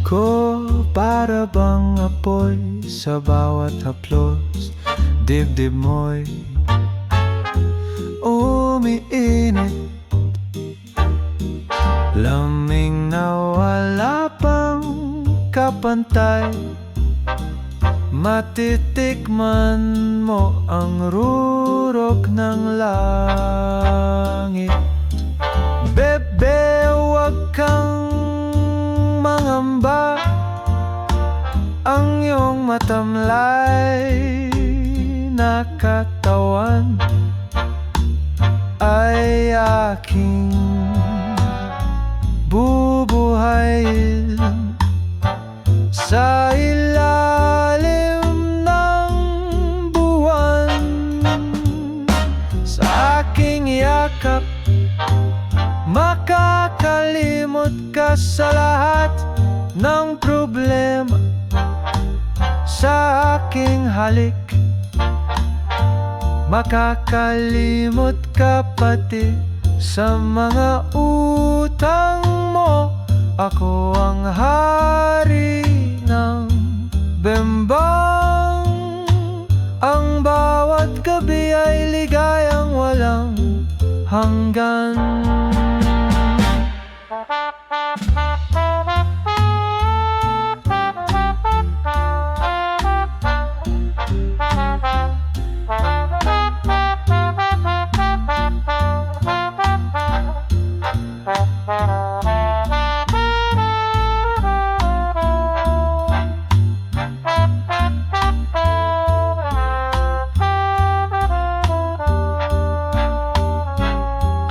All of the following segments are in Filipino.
ko para bang apoy sa bawat haplos. Dibdib mo'y umiinit, lamig na wala pang kapantay. Matitikman mo ang rurok ng langit. Bebe, huwag kang mangamba, ang iyong matamlay na katawan ay aking bubuhayin sa ilalim ng buwan. Sa aking yakap makakalimot ka sa lahat ng problema. Sa aking halik makakalimot ka pati sa mga utang mo. Ako ang hari ng bembang, ang bawat gabi ay ligayang walang hanggan.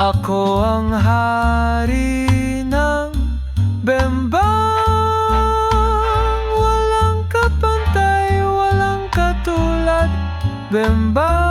Ako ang hari ng bembang, walang kapantay, walang katulad. Bembang